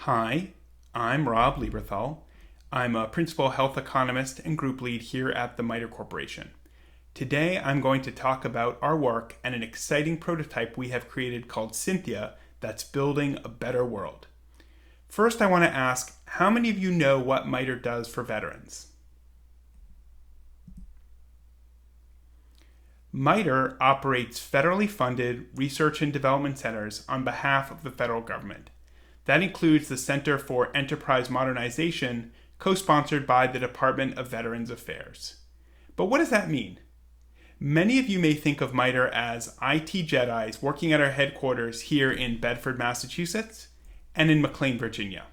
Hi, I'm Rob Lieberthal. I'm a principal health economist and group lead here at the MITRE Corporation. Today I'm going to talk about our work and an exciting prototype we have created called Cynthia that's building a better world. First, I want to ask, how many of you know what MITRE does for veterans? MITRE operates federally funded research and development centers on behalf of the federal government. That includes the Center for Enterprise Modernization, co-sponsored by the Department of Veterans Affairs. But what does that mean? Many of you may think of MITRE as IT Jedis working at our headquarters here in Bedford, Massachusetts, and in McLean, Virginia.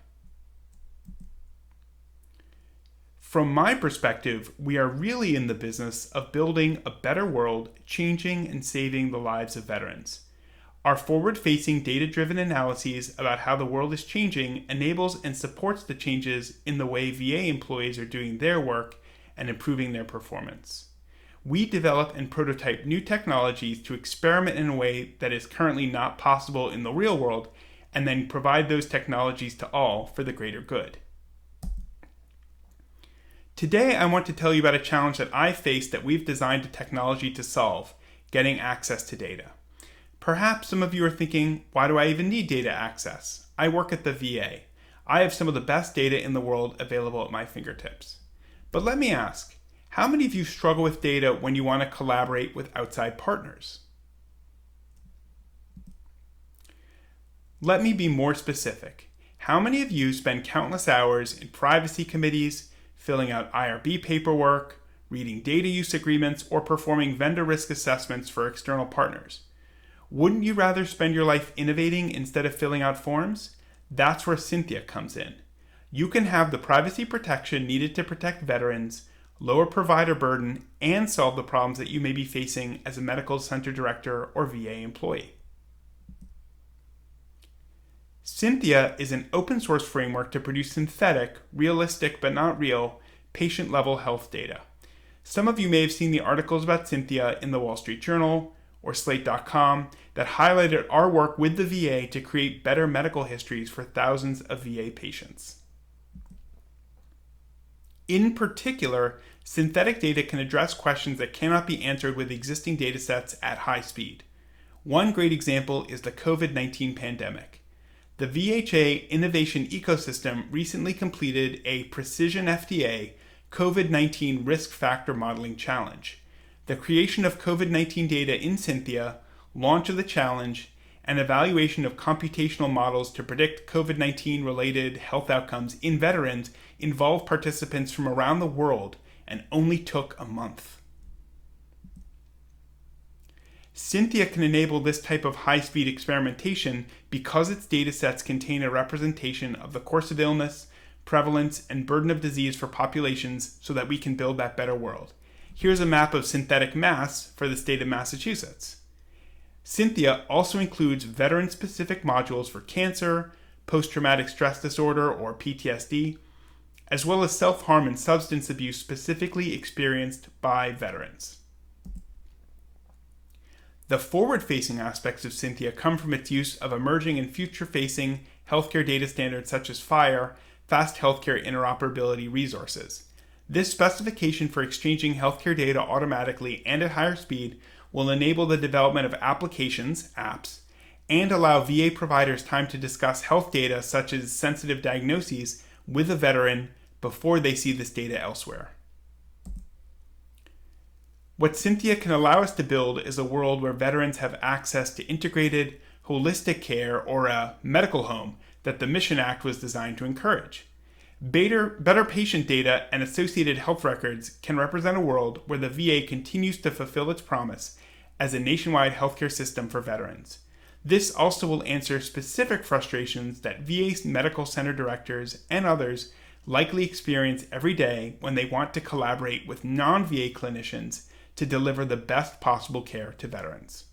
From my perspective, we are really in the business of building a better world, changing and saving the lives of veterans. Our forward-facing data-driven analyses about how the world is changing enables and supports the changes in the way VA employees are doing their work and improving their performance. We develop and prototype new technologies to experiment in a way that is currently not possible in the real world, and then provide those technologies to all for the greater good. Today, I want to tell you about a challenge that I faced that we've designed a technology to solve: getting access to data. Perhaps some of you are thinking, why do I even need data access? I work at the VA. I have some of the best data in the world available at my fingertips. But let me ask, how many of you struggle with data when you want to collaborate with outside partners? Let me be more specific. How many of you spend countless hours in privacy committees, filling out IRB paperwork, reading data use agreements, or performing vendor risk assessments for external partners? Wouldn't you rather spend your life innovating instead of filling out forms? That's where Cynthia comes in. You can have the privacy protection needed to protect veterans, lower provider burden, and solve the problems that you may be facing as a medical center director or VA employee. Cynthia is an open source framework to produce synthetic, realistic but not real, patient-level health data. Some of you may have seen the articles about Cynthia in the Wall Street Journal or Slate.com that highlighted our work with the VA to create better medical histories for thousands of VA patients. In particular, synthetic data can address questions that cannot be answered with existing datasets at high speed. One great example is the COVID-19 pandemic. The VHA Innovation Ecosystem recently completed a Precision FDA COVID-19 Risk Factor Modeling Challenge. The creation of COVID-19 data in Cynthia, launch of the challenge, and evaluation of computational models to predict COVID-19 related health outcomes in veterans involved participants from around the world and only took a month. Cynthia can enable this type of high-speed experimentation because its datasets contain a representation of the course of illness, prevalence, and burden of disease for populations so that we can build that better world. Here's a map of synthetic mass for the state of Massachusetts. Cynthia also includes veteran-specific modules for cancer, post-traumatic stress disorder or PTSD, as well as self-harm and substance abuse specifically experienced by veterans. The forward-facing aspects of Cynthia come from its use of emerging and future-facing healthcare data standards such as FHIR, Fast Healthcare Interoperability Resources. This specification for exchanging healthcare data automatically and at higher speed will enable the development of applications, apps, and allow VA providers time to discuss health data such as sensitive diagnoses with a veteran before they see this data elsewhere. What Cynthia can allow us to build is a world where veterans have access to integrated, holistic care, or a medical home that the Mission Act was designed to encourage. Better patient data and associated health records can represent a world where the VA continues to fulfill its promise as a nationwide healthcare system for veterans. This also will answer specific frustrations that VA medical center directors and others likely experience every day when they want to collaborate with non-VA clinicians to deliver the best possible care to veterans.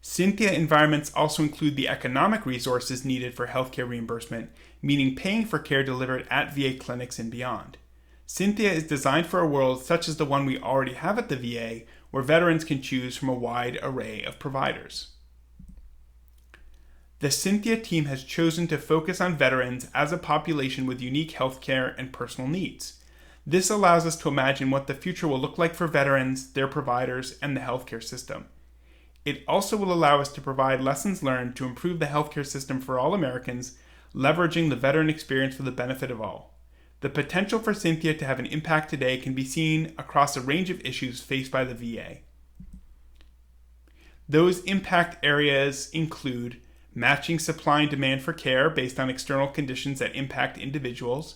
Cynthia environments also include the economic resources needed for healthcare reimbursement, meaning paying for care delivered at VA clinics and beyond. Cynthia is designed for a world such as the one we already have at the VA, where veterans can choose from a wide array of providers. The Cynthia team has chosen to focus on veterans as a population with unique healthcare and personal needs. This allows us to imagine what the future will look like for veterans, their providers, and the healthcare system. It also will allow us to provide lessons learned to improve the healthcare system for all Americans, leveraging the veteran experience for the benefit of all. The potential for Cynthia to have an impact today can be seen across a range of issues faced by the VA. Those impact areas include matching supply and demand for care based on external conditions that impact individuals,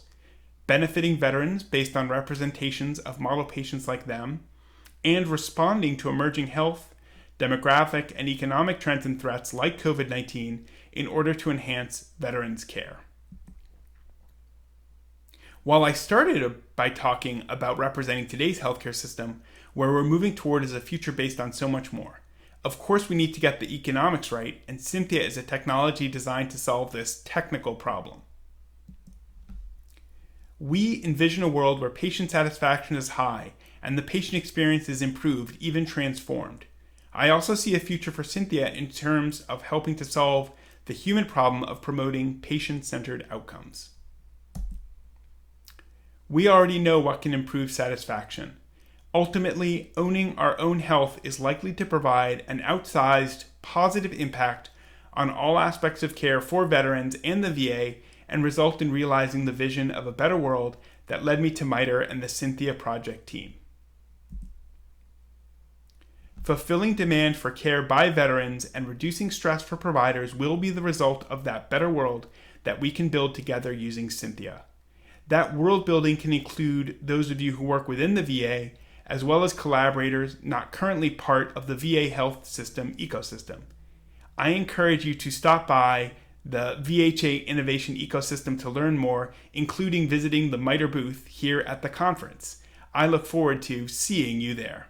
benefiting veterans based on representations of model patients like them, and responding to emerging health, demographic, and economic trends and threats like COVID-19 in order to enhance veterans' care. While I started by talking about representing today's healthcare system, where we're moving toward is a future based on so much more. Of course, we need to get the economics right, and Cynthia is a technology designed to solve this technical problem. We envision a world where patient satisfaction is high and the patient experience is improved, even transformed. I also see a future for Cynthia in terms of helping to solve the human problem of promoting patient-centered outcomes. We already know what can improve satisfaction. Ultimately, owning our own health is likely to provide an outsized positive impact on all aspects of care for veterans and the VA and result in realizing the vision of a better world that led me to MITRE and the Cynthia Project team. Fulfilling demand for care by veterans and reducing stress for providers will be the result of that better world that we can build together using Cynthia. That world building can include those of you who work within the VA, as well as collaborators not currently part of the VA health system ecosystem. I encourage you to stop by the VHA Innovation Ecosystem to learn more, including visiting the MITRE booth here at the conference. I look forward to seeing you there.